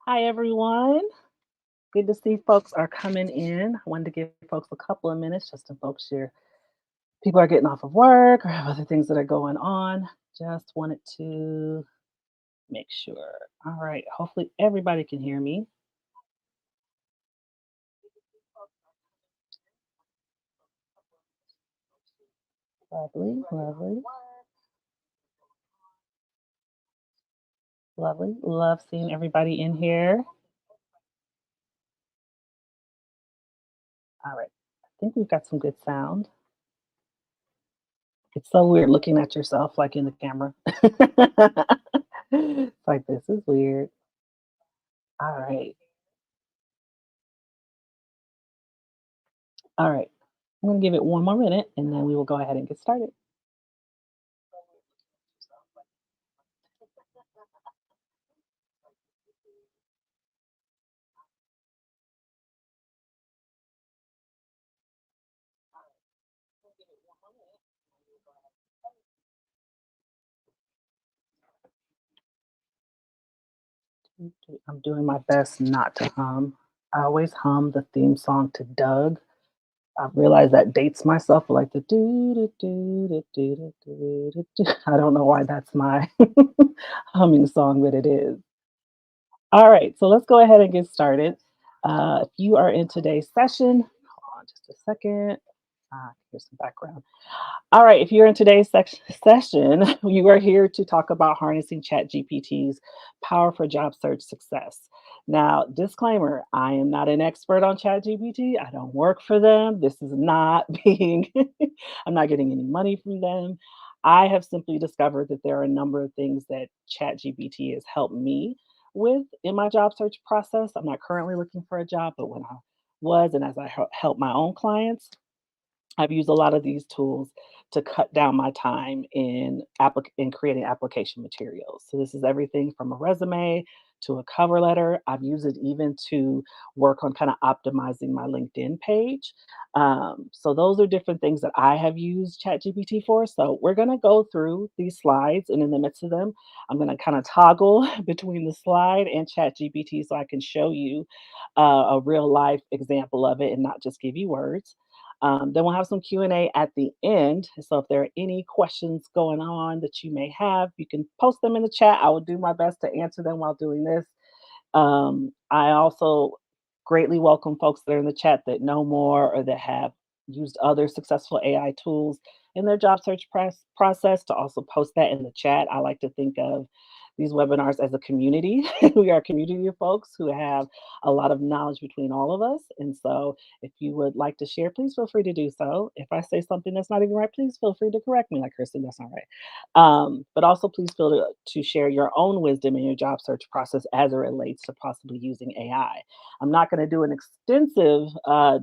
Hi, everyone. Good to see folks are coming in. I wanted to give folks a couple of minutes just to folks share. People are getting off of work or have other things that are going on. Just wanted to make sure. All right. Hopefully, everybody can hear me. Lovely, lovely, lovely. Love seeing everybody in here. All right. I think we've got some good sound. It's so weird looking at yourself like in the camera. It's like, this is weird. All right. All right. I'm going to give it one more minute and then we will go ahead and get started. I'm doing my best not to hum. I always hum the theme song to Doug. I realize that dates myself like the do do do do do do do do. I don't know why that's my humming song, but it is. All right, so let's go ahead and get started. If you are in today's session, hold on just a second. Here's some background. All right, if you're in today's session, you are here to talk about harnessing ChatGPT's power for job search success. Now, disclaimer, I am not an expert on ChatGPT. I don't work for them. This is not being, I'm not getting any money from them. I have simply discovered that there are a number of things that ChatGPT has helped me with in my job search process. I'm not currently looking for a job, but when I was, and as I help my own clients, I've used a lot of these tools to cut down my time in creating application materials. So this is everything from a resume to a cover letter. I've used it even to work on kind of optimizing my LinkedIn page. So those are different things that I have used ChatGPT for. So we're going to go through these slides, and in the midst of them, I'm going to kind of toggle between the slide and ChatGPT so I can show you a real life example of it and not just give you words. Then we'll have some Q&A at the end. So if there are any questions going on that you may have, you can post them in the chat. I will do my best to answer them while doing this. I also greatly welcome folks that are in the chat that know more or that have used other successful AI tools in their job search process to also post that in the chat. I like to think of these webinars as a community. We are a community of folks who have a lot of knowledge between all of us. And so if you would like to share, please feel free to do so. If I say something that's not even right, please feel free to correct me, like Kristen, that's not right. But also, please feel to share your own wisdom in your job search process as it relates to possibly using AI. I'm not going to do an extensive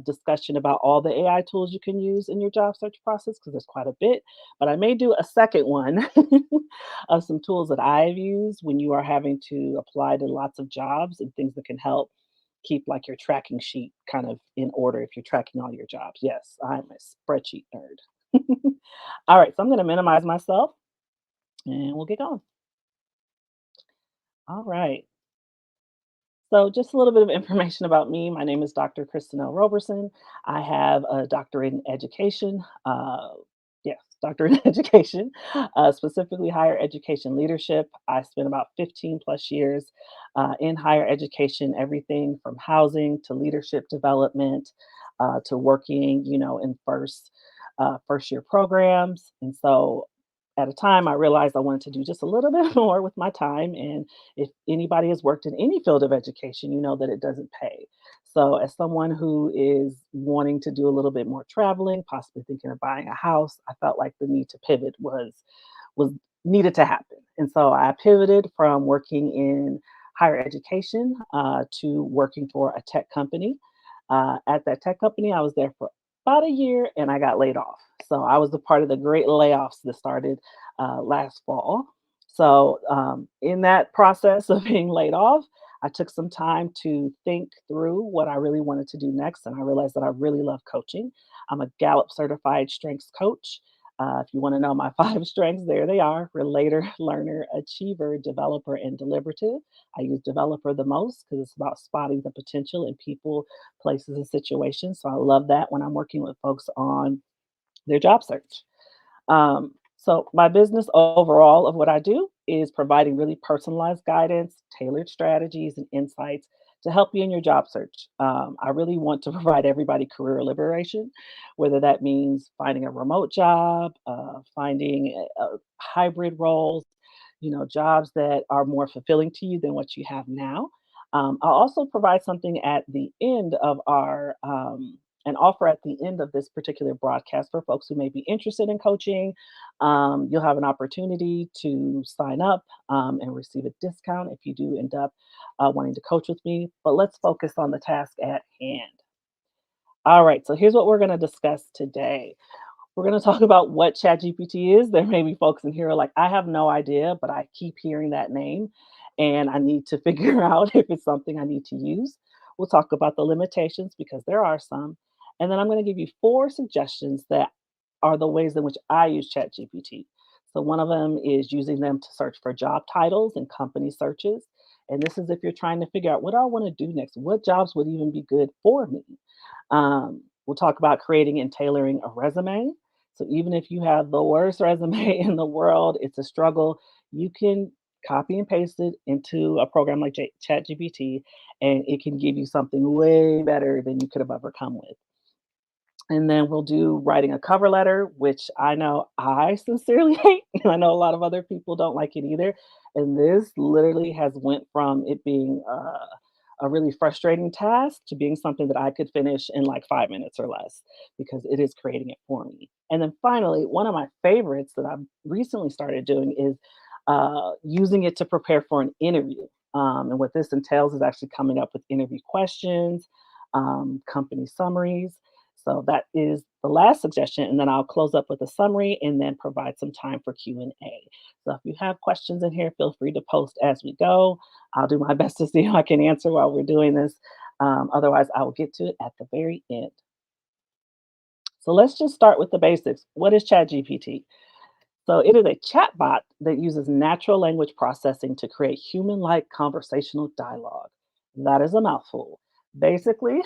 discussion about all the AI tools you can use in your job search process because there's quite a bit, but I may do a second one of some tools that I've used when you are having to apply to lots of jobs and things that can help keep like your tracking sheet kind of in order if you're tracking all your jobs. Yes, I'm a spreadsheet nerd. All right, so I'm going to minimize myself and we'll get going. All right. So, just a little bit of information about me. My name is Dr. Kristen L. Roberson. I have a doctorate in education. Yes, doctorate in education, specifically higher education leadership. I spent about 15 plus years in higher education, everything from housing to leadership development to working, in first year programs. And so at a time, I realized I wanted to do just a little bit more with my time. And if anybody has worked in any field of education, you know that it doesn't pay. So, as someone who is wanting to do a little bit more traveling, possibly thinking of buying a house, I felt like the need to pivot was needed to happen. And so, I pivoted from working in higher education to working for a tech company. At that tech company, I was there for about a year and I got laid off. So I was a part of the great layoffs that started last fall. So, in that process of being laid off, I took some time to think through what I really wanted to do next. And I realized that I really love coaching. I'm a Gallup certified strengths coach. If you want to know my five strengths, there they are: relator, learner, achiever, developer, and deliberative. I use developer the most because it's about spotting the potential in people, places, and situations. So I love that when I'm working with folks on their job search. So my business overall of what I do is providing really personalized guidance, tailored strategies, and insights to help you in your job search. I really want to provide everybody career liberation, whether that means finding a remote job, finding hybrid roles, jobs that are more fulfilling to you than what you have now. I'll also provide something at the end of our an offer at the end of this particular broadcast for folks who may be interested in coaching. You'll have an opportunity to sign up and receive a discount if you do end up wanting to coach with me. But let's focus on the task at hand. All right, so here's what we're going to discuss today. We're going to talk about what ChatGPT is. There may be folks in here who are like, I have no idea, but I keep hearing that name and I need to figure out if it's something I need to use. We'll talk about the limitations because there are some. And then I'm going to give you four suggestions that are the ways in which I use ChatGPT. So one of them is using them to search for job titles and company searches. And this is if you're trying to figure out what do I want to do next? What jobs would even be good for me? We'll talk about creating and tailoring a resume. So even if you have the worst resume in the world, it's a struggle. You can copy and paste it into a program like ChatGPT, and it can give you something way better than you could have ever come with. And then we'll do writing a cover letter, which I know I sincerely hate, and I know a lot of other people don't like it either. And this literally has went from it being a really frustrating task to being something that I could finish in like 5 minutes or less because it is creating it for me. And then finally, one of my favorites that I've recently started doing is using it to prepare for an interview. And what this entails is actually coming up with interview questions, company summaries. So that is the last suggestion, and then I'll close up with a summary and then provide some time for Q&A. So if you have questions in here, feel free to post as we go. I'll do my best to see if I can answer while we're doing this. Otherwise, I will get to it at the very end. So let's just start with the basics. What is ChatGPT? So it is a chatbot that uses natural language processing to create human-like conversational dialogue. That is a mouthful. Basically,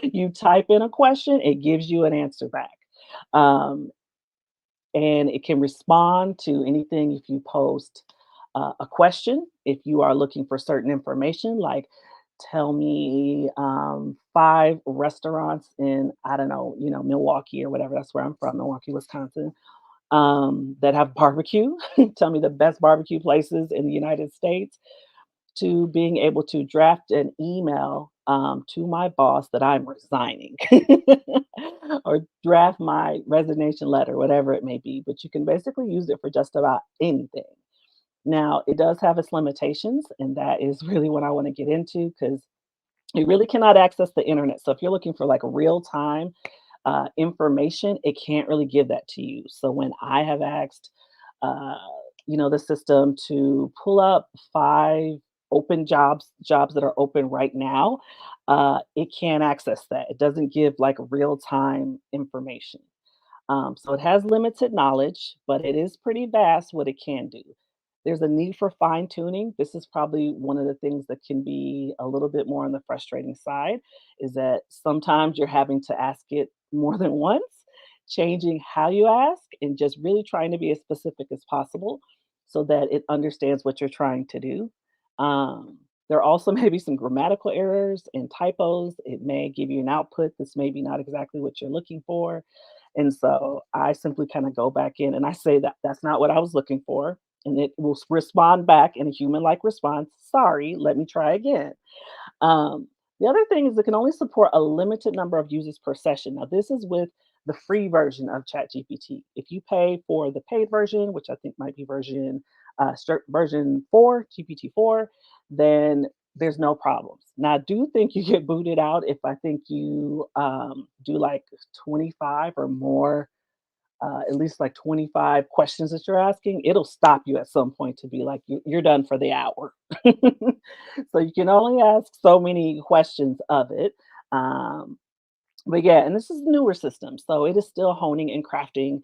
you type in a question, it gives you an answer back. Um, and it can respond to anything if you post a question, if you are looking for certain information, like tell me five restaurants in, I don't know, Milwaukee or whatever. That's where I'm from, Milwaukee, Wisconsin, that have barbecue. Tell me the best barbecue places in the United States, to being able to draft an email to my boss that I'm resigning or draft my resignation letter, whatever it may be. But you can basically use it for just about anything. Now, it does have its limitations, and that is really what I want to get into because you really cannot access the internet. So if you're looking for like real time information, it can't really give that to you. So when I have asked, uh, the system to pull up five open jobs that are open right now, it can't access that. It doesn't give like real time information. So it has limited knowledge, but it is pretty vast what it can do. There's a need for fine tuning. This is probably one of the things that can be a little bit more on the frustrating side, is that sometimes you're having to ask it more than once, changing how you ask and just really trying to be as specific as possible so that it understands what you're trying to do. Um, there also may be some grammatical errors and typos. It may give you an output that's maybe not exactly what you're looking for, and so I simply kind of go back in and I say that that's not what I was looking for. And it will respond back in a human like response. Sorry, let me try again. The other thing is it can only support a limited number of users per session. Now, this is with the free version of ChatGPT. If you pay for the paid version, which I think might be version 4, GPT-4, then there's no problems. Now, I do think you get booted out if I think you do like 25 or more, at least like 25 questions that you're asking. It'll stop you at some point to be like, you're done for the hour. So you can only ask so many questions of it. Um, but yeah, and this is a newer system, so it is still honing and crafting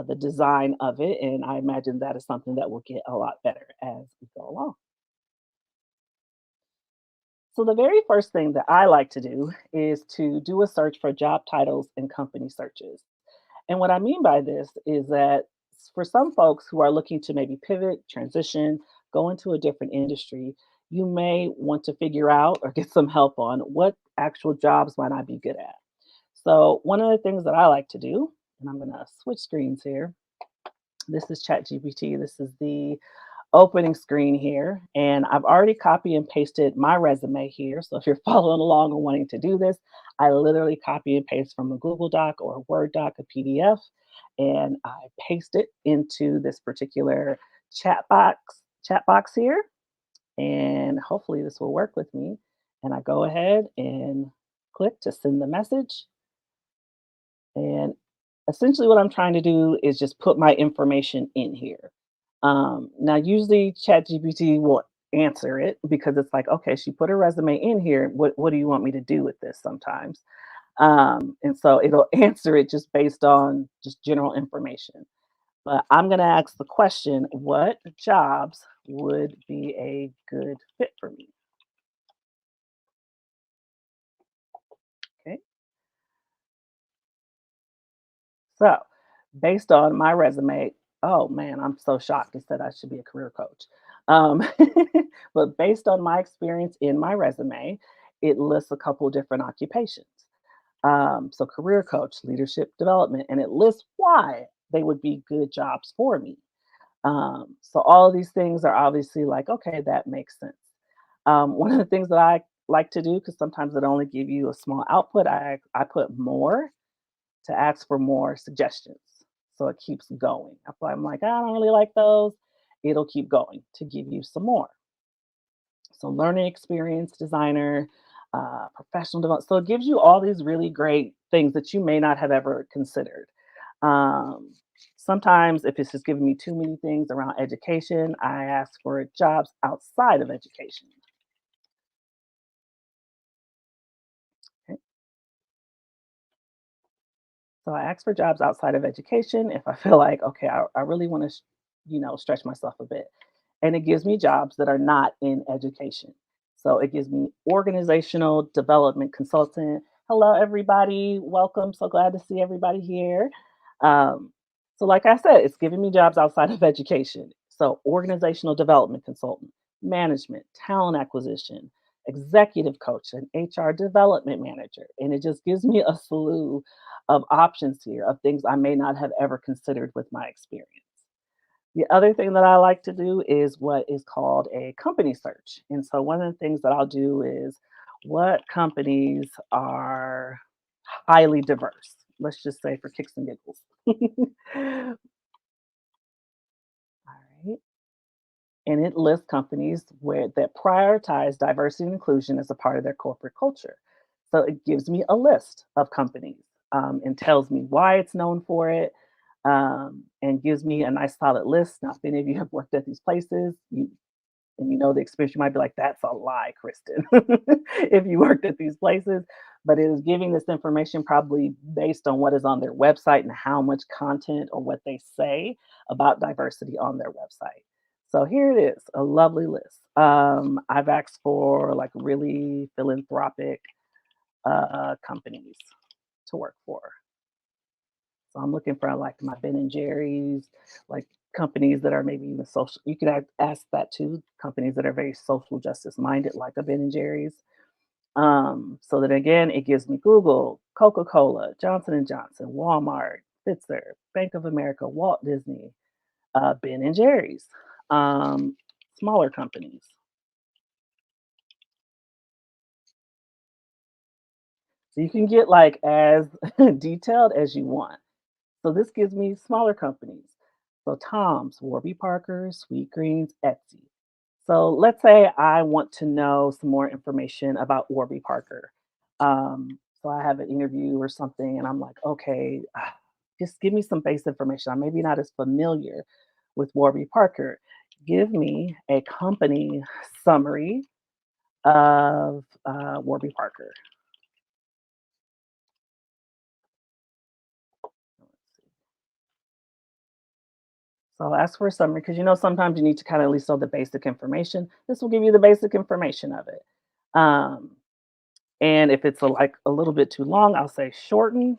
the design of it. And I imagine that is something that will get a lot better as we go along. So, the very first thing that I like to do is to do a search for job titles and company searches. And what I mean by this is that for some folks who are looking to maybe pivot, transition, go into a different industry, you may want to figure out or get some help on what actual jobs might I be good at. So, one of the things that I like to do, and I'm going to switch screens here. This is Chat GPT. This is the opening screen here, and I've already copy and pasted my resume here. So if you're following along and wanting to do this, I literally copy and paste from a Google Doc or a Word doc, a PDF, and I paste it into this particular chat box here, and hopefully this will work with me. And I go ahead and click to send the message, and essentially, what I'm trying to do is just put my information in here. Now, usually ChatGPT will answer it because it's like, okay, she put her resume in here. What do you want me to do with this sometimes? And so it'll answer it just based on just general information. But I'm going to ask the question, what jobs would be a good fit for me? Okay. So, based on my resume, oh man, I'm so shocked. It said I should be a career coach. Um, but based on my experience in my resume, it lists a couple different occupations. So, career coach, leadership development, and it lists why they would be good jobs for me. So, all of these things are obviously like, okay, that makes sense. One of the things that I like to do, because sometimes it only give you a small output, I put more to ask for more suggestions. So it keeps going. If I'm like, I don't really like those, it'll keep going to give you some more. So learning experience designer, professional development. So it gives you all these really great things that you may not have ever considered. Um, Sometimes, if it's just giving me too many things around education, I ask for jobs outside of education. Okay. So I ask for jobs outside of education if I feel like, okay, I really want to, stretch myself a bit. And it gives me jobs that are not in education. So it gives me organizational development consultant. Hello, everybody. Welcome. So glad to see everybody here. Um, so, like I said, it's giving me jobs outside of education. So, organizational development consultant, management, talent acquisition, executive coach, and HR development manager. And it just gives me a slew of options here of things I may not have ever considered with my experience. The other thing that I like to do is what is called a company search. And so one of the things that I'll do is what companies are highly diverse. Let's just say for kicks and giggles. All right. And it lists companies where that prioritize diversity and inclusion as a part of their corporate culture. So it gives me a list of companies and tells me why it's known for it, and gives me a nice solid list. Now, if any of you have worked at these places, and you know the experience, you might be like, "That's a lie, Kristen," if you worked at these places. But it is giving this information probably based on what is on their website and how much content or what they say about diversity on their website. So here it is, a lovely list. I've asked for like really philanthropic companies to work for. So I'm looking for like my Ben and Jerry's, like companies that are maybe even social. You can ask that too. Companies that are very social justice minded, like a Ben and Jerry's. So that again, it gives me Google, Coca Cola, Johnson and Johnson, Walmart, Pfizer, Bank of America, Walt Disney, Ben and Jerry's, um, smaller companies. So you can get like as detailed as you want. So this gives me smaller companies. So Tom's, Warby Parker, Sweet Greens, Etsy. So let's say I want to know some more information about Warby Parker. So I have an interview or something, and I'm like, okay, just give me some base information. I'm maybe not as familiar with Warby Parker. Give me a company summary of Warby Parker. So ask for a summary because sometimes you need to kind of at least know the basic information. This will give you the basic information of it. Um, and if it's like a little bit too long, I'll say shorten.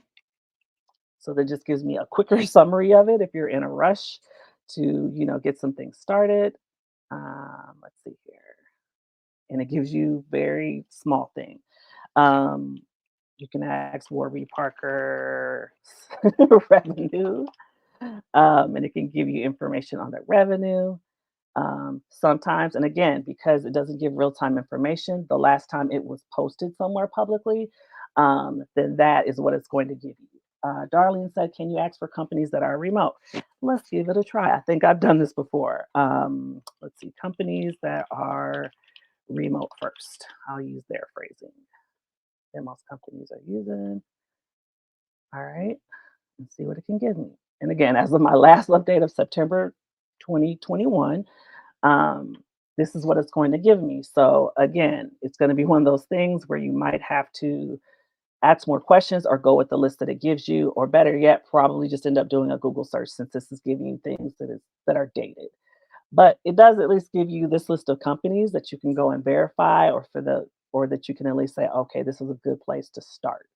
So that just gives me a quicker summary of it if you're in a rush to, get some things started. Let's see here. And it gives you very small thing. Um, you can ask Warby Parker revenue, and it can give you information on the revenue. Sometimes, and again, because it doesn't give real time information, the last time it was posted somewhere publicly, then that is what it's going to give you. Darlene said, "Can you ask for companies that are remote?" Let's give it a try. I think I've done this before. Let's see, companies that are remote first. I'll use their phrasing that most companies are using. All right, and see what it can give me. And again, as of my last update of September 2021, um, this is what it's going to give me. So again, it's going to be one of those things where you might have to ask more questions or go with the list that it gives you, or better yet, probably just end up doing a Google search since this is giving you things that are dated. But it does at least give you this list of companies that you can go and verify, or that you can at least say, okay, this is a good place to start.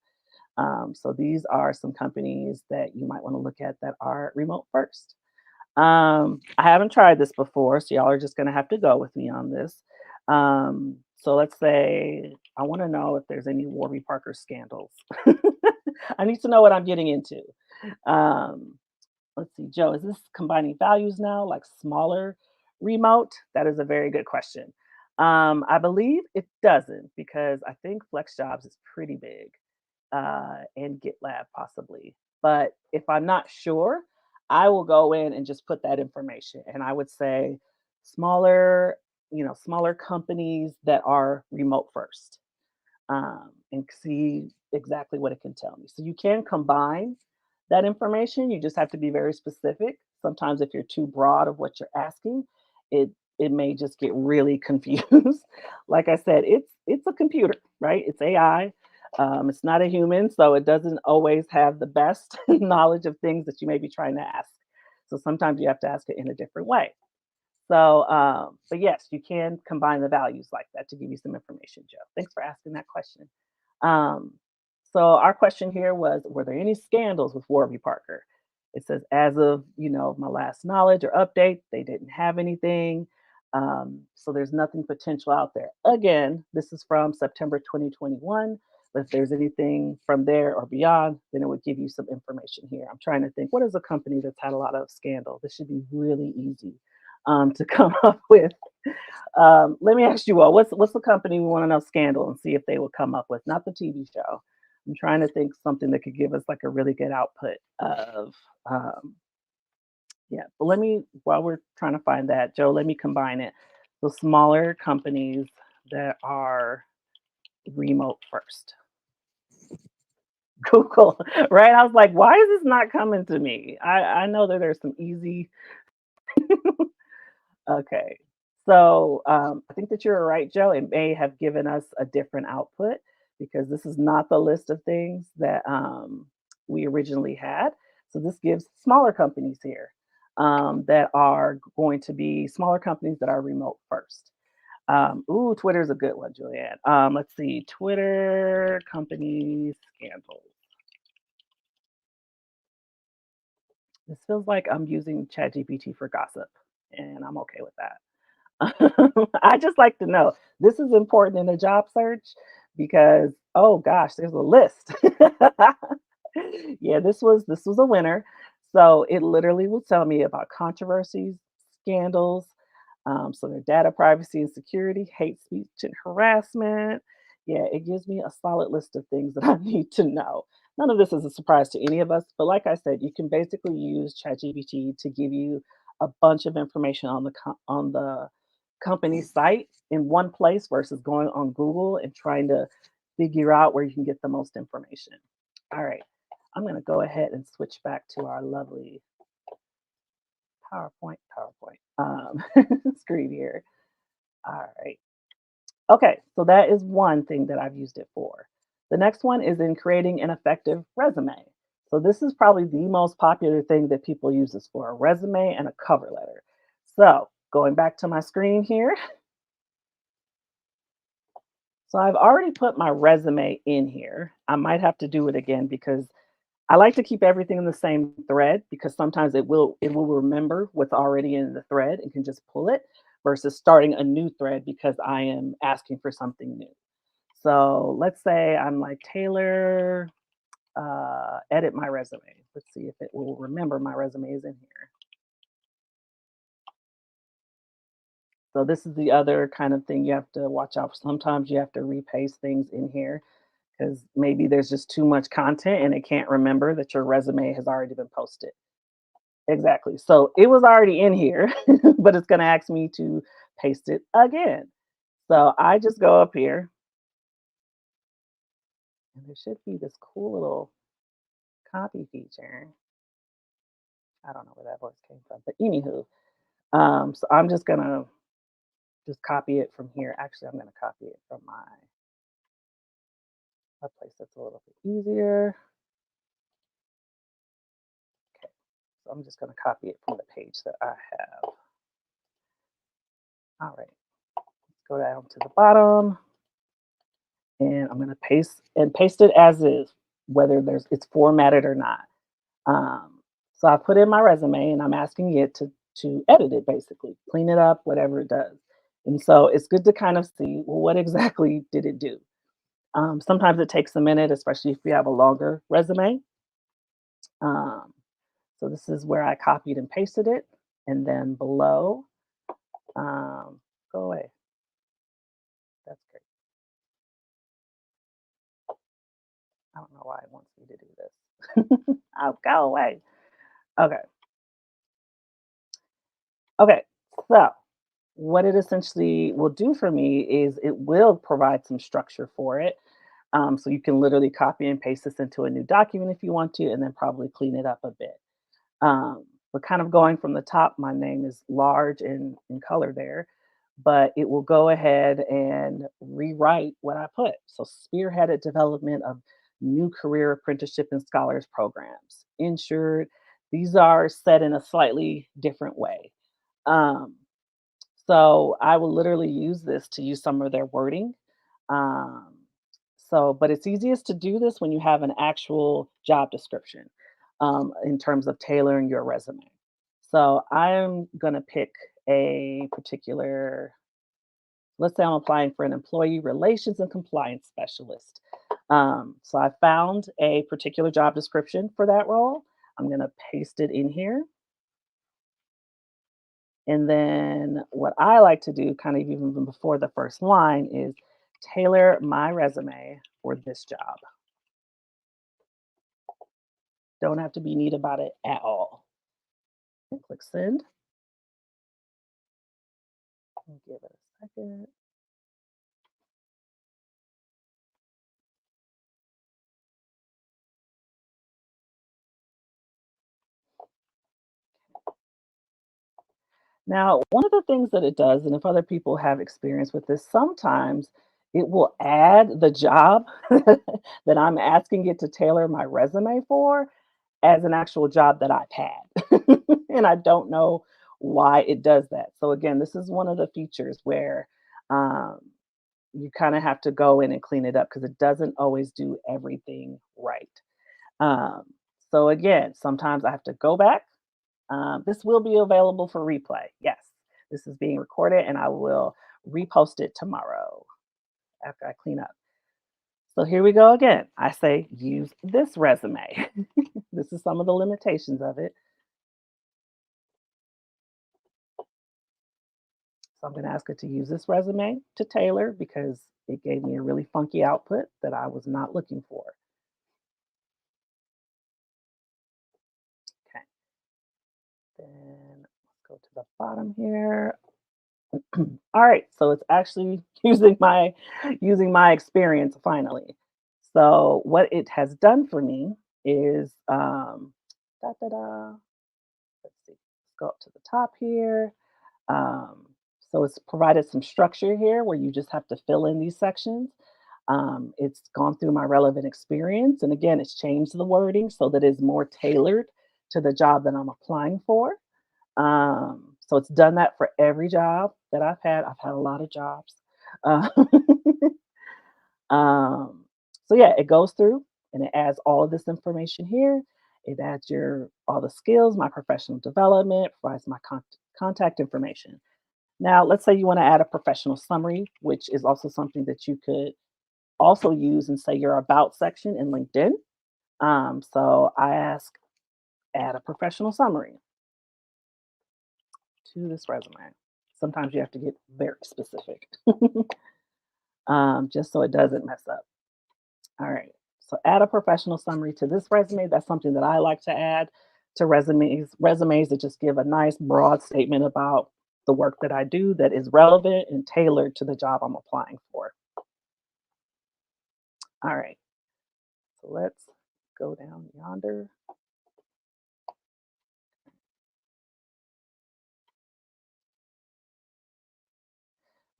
So these are some companies that you might want to look at that are remote first. I haven't tried this before, so y'all are just gonna have to go with me on this. So let's say I want to know if there's any Warby Parker scandals. I need to know what I'm getting into. Um, let's see, Joe, is this combining values now, like smaller remote? That is a very good question. I believe it doesn't because I think Flex Jobs is pretty big, and GitLab possibly. But if I'm not sure, I will go in and just put that information. And I would say smaller, smaller companies that are remote first, and see exactly what it can tell me. So you can combine that information. You just have to be very specific. Sometimes if you're too broad of what you're asking, it it may just get really confused. Like I said, it's a computer, right? It's AI. It's not a human, so it doesn't always have the best knowledge of things that you may be trying to ask. So sometimes you have to ask it in a different way. So, but yes, you can combine the values like that to give you some information, Joe. Thanks for asking that question. Um, so our question here was, were there any scandals with Warby Parker? It says, as of my last knowledge or update, they didn't have anything. So there's nothing potential out there. Again, this is from September 2021. But if there's anything from there or beyond, then it would give you some information here. I'm trying to think, what is a company that's had a lot of scandal? This should be really easy, to come up with. Let me ask you all, what's the company we want to know scandal and see if they will come up with, not the TV show. I'm trying to think something that could give us like a really good output of, um, yeah. But let me, while we're trying to find that, Joe, let me combine it. The smaller companies that are remote first. Google, right? I was like, why is this not coming to me? I know that there's some easy. Okay. So I think that you're right, Joe. It may have given us a different output because this is not the list of things that we originally had. So this gives smaller companies here, that are going to be smaller companies that are remote first. Ooh, Twitter's a good one, Julianne. Let's see, Twitter companies scandals. This feels like I'm using ChatGPT for gossip, and I'm okay with that. I just like to know. This is important in a job search because, oh gosh, there's a list. Yeah, this was a winner. So it literally will tell me about controversies, scandals, so their data privacy and security, hate speech and harassment. Yeah, it gives me a solid list of things that I need to know. None of this is a surprise to any of us, but like I said, you can basically use ChatGPT to give you a bunch of information on the company site in one place versus going on Google and trying to figure out where you can get the most information. All right, I'm going to go ahead and switch back to our lovely PowerPoint screen here. All right. Okay, so that is one thing that I've used it for. The next one is in creating an effective resume. So this is probably the most popular thing that people use this for, a resume and a cover letter. So going back to my screen here, so I've already put my resume in here. I might have to do it again because I like to keep everything in the same thread because sometimes it will remember what's already in the thread and can just pull it versus starting a new thread because I am asking for something new. So let's say I'm like Taylor, edit my resume. Let's see if it will remember my resume is in here. So this is the other kind of thing you have to watch out for. Sometimes you have to repaste things in here because maybe there's just too much content and it can't remember that your resume has already been posted. Exactly. So it was already in here, but it's going to ask me to paste it again. So I just go up here and there should be this cool little copy feature. I don't know where that voice came from, but anywho, so I'm just going to just copy it from here. Actually, I'm going to copy it from a place that's a little bit easier. Okay. So I'm just going to copy it from the page that I have. All right. Let's go down to the bottom and I'm going to paste it as is, whether it's formatted or not. Um, so I put in my resume and I'm asking it to edit it, basically clean it up, whatever it does. And so it's good to kind of see, well, what exactly did it do? Sometimes it takes a minute, especially if you have a longer resume. Um, so this is where I copied and pasted it. And then below, um, go away. That's great. I don't know why it wants me to do this. I'll go away. Okay. Okay. So what it essentially will do for me is it will provide some structure for it. So you can literally copy and paste this into a new document if you want to, and then probably clean it up a bit. But kind of going from the top, my name is large in color there, but it will go ahead and rewrite what I put. So spearheaded development of new career apprenticeship and scholars programs. Insured, these are set in a slightly different way. Um, so I will literally use this to use some of their wording. Um, but it's easiest to do this when you have an actual job description in terms of tailoring your resume. So I'm going to pick a particular, let's say I'm applying for an employee relations and compliance specialist. So I found a particular job description for that role. I'm going to paste it in here. And then what I like to do, kind of even before the first line, is tailor my resume for this job. Don't have to be neat about it at all. And click send. And give it a second. Now, one of the things that it does, and if other people have experience with this, sometimes it will add the job that I'm asking it to tailor my resume for as an actual job that I've had. And I don't know why it does that. So, again, this is one of the features where um, you kind of have to go in and clean it up because it doesn't always do everything right. Um, so, again, sometimes I have to go back. This will be available for replay. Yes, this is being recorded and I will repost it tomorrow after I clean up. So here we go again. I say use this resume. This is some of the limitations of it. So I'm going to ask it to use this resume to tailor because it gave me a really funky output that I was not looking for. Okay, then let's go to the bottom here. All right, so it's actually using my experience finally. So what it has done for me is da, da, da. Let's see. Let's go up to the top here. So it's provided some structure here where you just have to fill in these sections. It's gone through my relevant experience. And again, it's changed the wording so that it's more tailored to the job that I'm applying for. So it's done that for every job that I've had. I've had a lot of jobs. Uh, um, so yeah, it goes through and it adds all of this information here. It adds your all the skills, my professional development, provides my contact information. Now, let's say you want to add a professional summary, which is also something that you could also use and say your about section in LinkedIn. So I ask, add a professional summary to this resume. Sometimes you have to get very specific, just so it doesn't mess up. All right. So add a professional summary to this resume. That's something that I like to add to resumes. Resumes that just give a nice broad statement about the work that I do that is relevant and tailored to the job I'm applying for. All right. So let's go down yonder.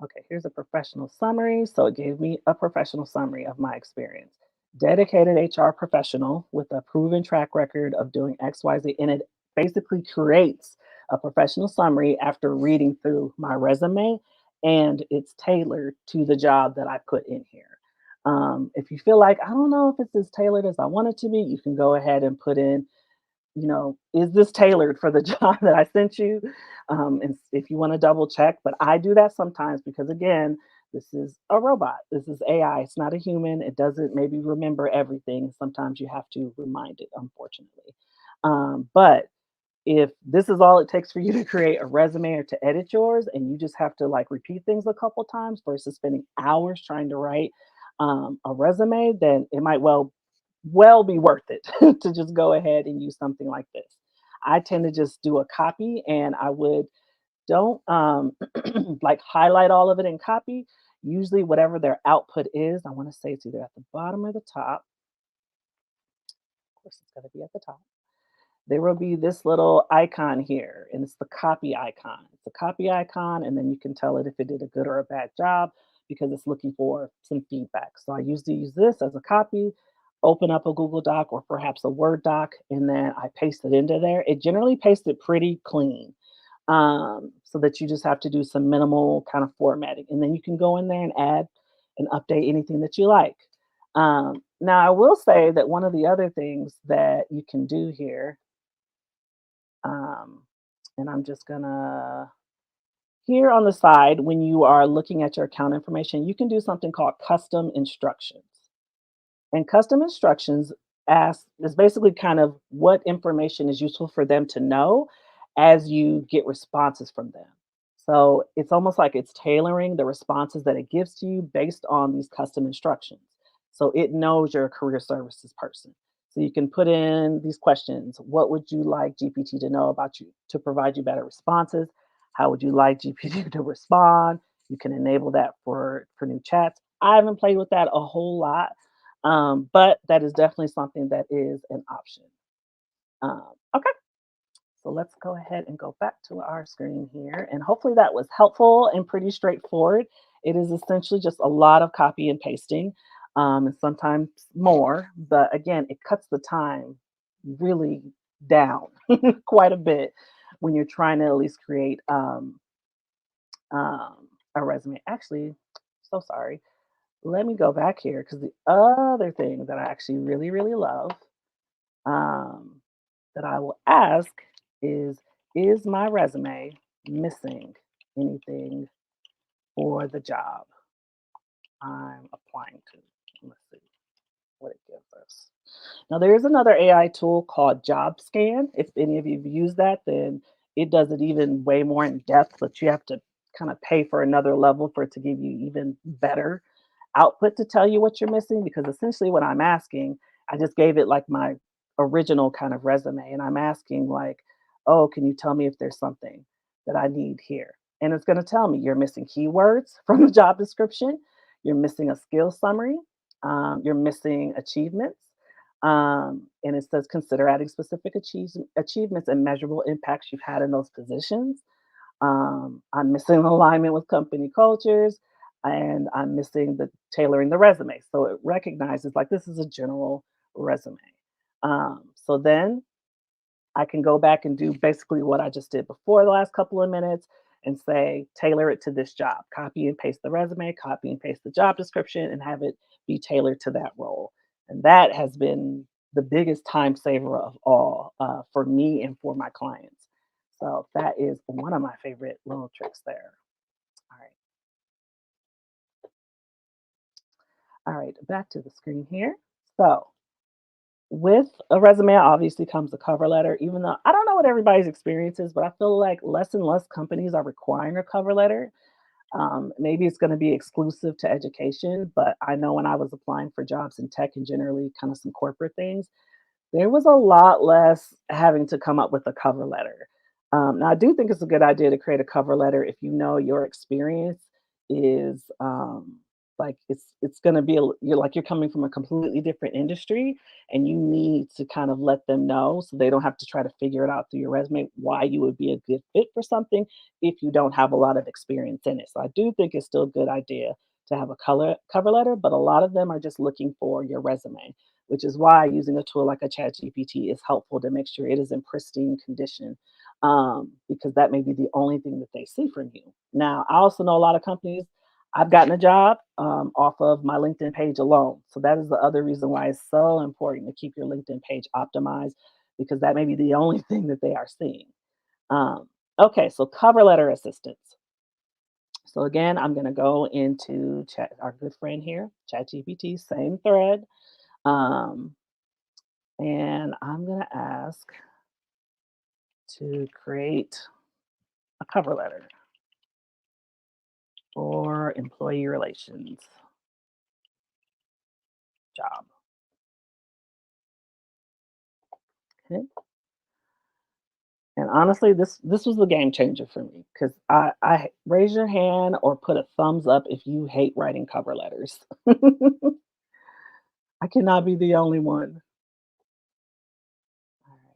Okay, here's a professional summary. So it gave me a professional summary of my experience. Dedicated HR professional with a proven track record of doing XYZ. And it basically creates a professional summary after reading through my resume and it's tailored to the job that I put in here. If you feel like, I don't know if it's as tailored as I want it to be, you can go ahead and put in, is this tailored for the job that I sent you? And if you want to double check, but I do that sometimes because again, this is a robot. This is AI. It's not a human. It doesn't maybe remember everything. Sometimes you have to remind it, unfortunately. But if this is all it takes for you to create a resume or to edit yours, and you just have to like repeat things a couple times versus spending hours trying to write a resume, then it might well be worth it to just go ahead and use something like this. I tend to just do a copy and I would don't like highlight all of it in copy. Usually whatever their output is, I want to say it's either at the bottom or the top. Of course, it's got to be at the top. There will be this little icon here, and it's the copy icon. It's a copy icon, and then you can tell it if it did a good or a bad job because it's looking for some feedback. So I usually use this as a copy, open up a Google Doc or perhaps a Word doc, and then I paste it into there. It generally pastes it pretty clean, so that you just have to do some minimal kind of formatting. And then you can go in there and add and update anything that you like. Now, I will say that one of the other things that you can do here, um, and I'm just gonna here on the side, when you are looking at your account information, you can do something called custom instructions. And custom instructions ask is basically kind of what information is useful for them to know as you get responses from them. So it's almost like it's tailoring the responses that it gives to you based on these custom instructions. So it knows you're a career services person. So you can put in these questions. What would you like GPT to know about you to provide you better responses? How would you like GPT to respond? You can enable that for new chats. I haven't played with that a whole lot, but that is definitely something that is an option. Okay, so let's go ahead and go back to our screen here. And hopefully that was helpful and pretty straightforward. It is essentially just a lot of copy and pasting, and sometimes more. But again, it cuts the time really down quite a bit when you're trying to at least create a resume. Actually, so sorry. Let me go back here because the other thing that I actually really, really love, um, that I will ask is my resume missing anything for the job I'm applying to? Let's see what it gives us. Now, there is another AI tool called Job Scan. If any of you have used that, then it does it even way more in depth, but you have to kind of pay for another level for it to give you even better output to tell you what you're missing. Because essentially, what I'm asking, I just gave it like my original kind of resume, and I'm asking, like, oh, can you tell me if there's something that I need here? And it's going to tell me you're missing keywords from the job description, you're missing a skill summary, you're missing achievements, and it says consider adding specific achievements and measurable impacts you've had in those positions. I'm missing alignment with company cultures. and I'm missing the tailoring the resume. So it recognizes like this is a general resume. So then I can go back and do basically what I just did before the last couple of minutes and say, tailor it to this job. Copy and paste the resume, copy and paste the job description, and have it be tailored to that role. And that has been the biggest time saver of all for me and for my clients. So that is one of my favorite little tricks there. All right. All right. Back to the screen here. So with a resume obviously comes a cover letter, even though I don't know what everybody's experience is, but I feel like less and less companies are requiring a cover letter. Maybe it's going to be exclusive to education, but I know when I was applying for jobs in tech and generally kind of some corporate things, there was a lot less having to come up with a cover letter. Now, I do think it's a good idea to create a cover letter if you know your experience is like it's going to be you're like you're coming from a completely different industry, and you need to kind of let them know so they don't have to try to figure it out through your resume why you would be a good fit for something if you don't have a lot of experience in it. So I do think it's still a good idea to have a color cover letter, but a lot of them are just looking for your resume, which is why using a tool like a Chat GPT is helpful to make sure it is in pristine condition, because that may be the only thing that they see from you. Now, I also know a lot of companies. I've gotten a job off of my LinkedIn page alone. So that is the other reason why it's so important to keep your LinkedIn page optimized, because that may be the only thing that they are seeing. Um, okay, so cover letter assistance. So again, I'm going to go into chat, our good friend here, ChatGPT, same thread. Um, and I'm going to ask to create a cover letter for employee relations job. Okay. And honestly, this was the game changer for me because I raise your hand or put a thumbs up if you hate writing cover letters. I cannot be the only one. All right.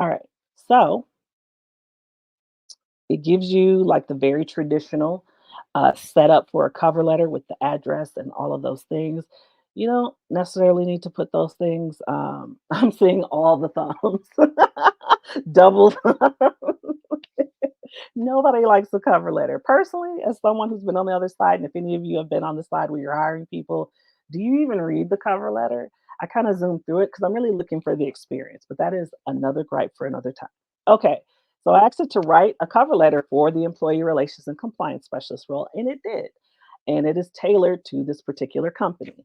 All right. So it gives you like the very traditional setup for a cover letter with the address and all of those things. You don't necessarily need to put those things. I'm seeing all the thumbs, double. Nobody likes a cover letter. Personally, as someone who's been on the other side, and if any of you have been on the side where you're hiring people, do you even read the cover letter? I kind of zoom through it because I'm really looking for the experience, but that is another gripe for another time. Okay, so I asked it to write a cover letter for the employee relations and compliance specialist role, and it did. And it is tailored to this particular company.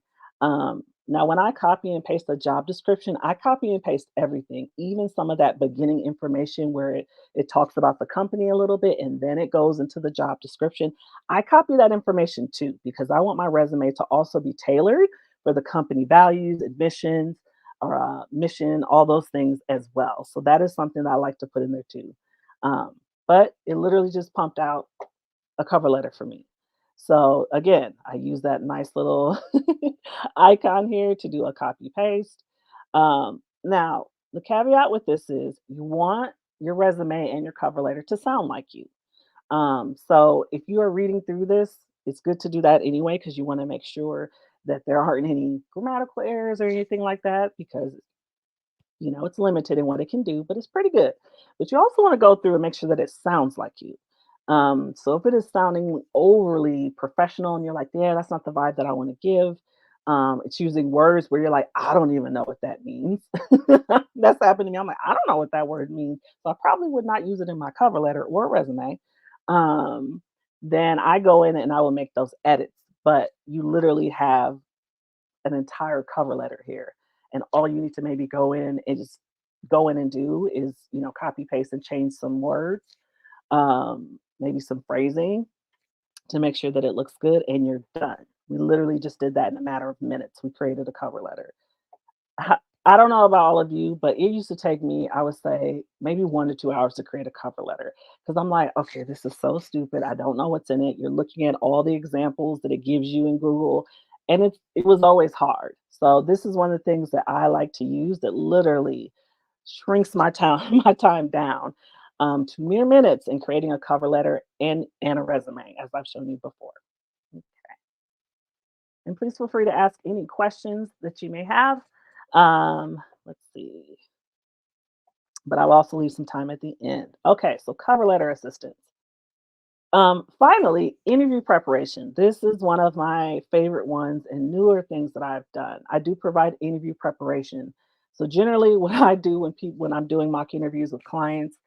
Now, when I copy and paste a job description, I copy and paste everything, even some of that beginning information where it talks about the company a little bit and then it goes into the job description. I copy that information too because I want my resume to also be tailored for the company values, admissions, or mission, all those things as well. So that is something that I like to put in there too. But it literally just pumped out a cover letter for me. So again, I use that nice little icon here to do a copy paste. Now, the caveat with this is you want your resume and your cover letter to sound like you. So if you are reading through this, it's good to do that anyway because you want to make sure that there aren't any grammatical errors or anything like that because it's limited in what it can do, but it's pretty good. But you also want to go through and make sure that it sounds like you. So if it is sounding overly professional and you're like, yeah, that's not the vibe that I want to give, it's using words where you're like, I don't even know what that means. That's happened to me. I'm like, I don't know what that word means. So I probably would not use it in my cover letter or resume. Um, then I go in and I will make those edits. But you literally have an entire cover letter here. And all you need to maybe go in and just go in and do is, copy paste and change some words, maybe some phrasing to make sure that it looks good and you're done. We literally just did that in a matter of minutes. We created a cover letter. I don't know about all of you, but it used to take me, I would say, maybe 1 to 2 hours to create a cover letter because I'm like, okay, this is so stupid. I don't know what's in it. You're looking at all the examples that it gives you in Google, and it was always hard. So this is one of the things that I like to use that literally shrinks my time my time down. to mere minutes in creating a cover letter and a resume, as I've shown you before. And please feel free to ask any questions that you may have. Let's see. But I'll also leave some time at the end. Okay, so cover letter assistance. Finally, interview preparation. This is one of my favorite ones and newer things that I've done. I do provide interview preparation. So generally, what I do when I'm doing mock interviews with clients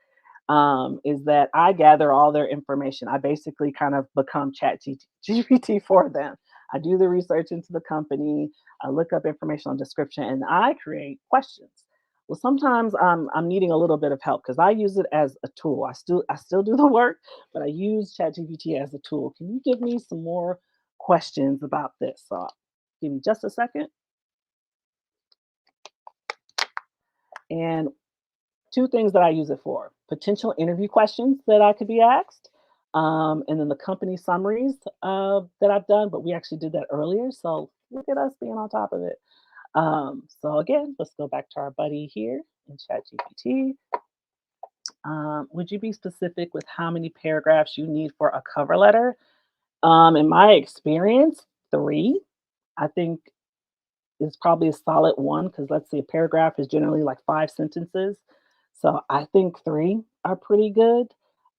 is that I gather all their information. I basically kind of become Chat GPT for them. I do the research into the company, I look up information on description, and I create questions. Well, sometimes I'm needing a little bit of help because I use it as a tool. I still do the work, but I use ChatGPT as a tool. Can you give me some more questions about this? So give me just a second. And two things that I use it for: potential interview questions that I could be asked, and then the company summaries that I've done. But we actually did that earlier. So look at us being on top of it. So again, let's go back to our buddy here in ChatGPT. Would you be specific with how many paragraphs you need for a cover letter? In my experience, three. I think is probably a solid one because let's see, a paragraph is generally like 5 sentences. So I think three are pretty good.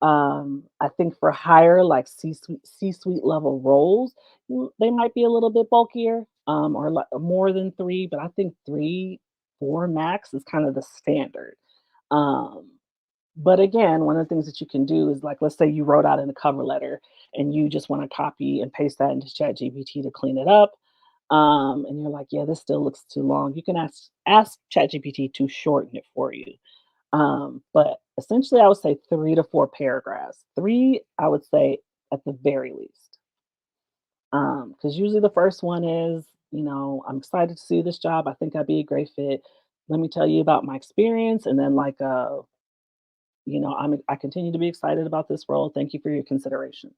I think for higher, like C-suite level roles, they might be a little bit bulkier, or like more than three. But I think three, four max is kind of the standard. Um, but again, one of the things that you can do is like, let's say you wrote out in a cover letter and you just want to copy and paste that into ChatGPT to clean it up. And you're like, yeah, this still looks too long. You can ask ChatGPT to shorten it for you. But essentially, I would say 3 to 4 paragraphs. Three, I would say at the very least. Because usually the first one is, I'm excited to see this job. I think I'd be a great fit. Let me tell you about my experience, and then like, I continue to be excited about this role. Thank you for your consideration.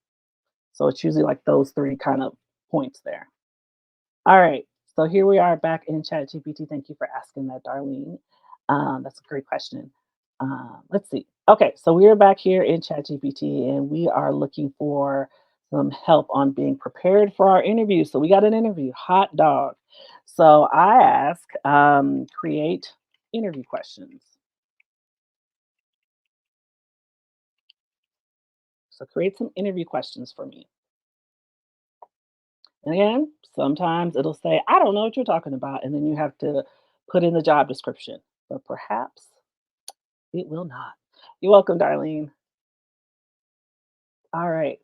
So it's usually like those three kind of points there. All right. So here we are back in ChatGPT. Thank you for asking that, Darlene. That's a great question. Let's see. Okay, so we are back here in ChatGPT and we are looking for some help on being prepared for our interview. So we got an interview, hot dog. So I ask, create interview questions. So create some interview questions for me. And again, sometimes it'll say, I don't know what you're talking about. And then you have to put in the job description. But perhaps it will not. You're welcome, Darlene. All right.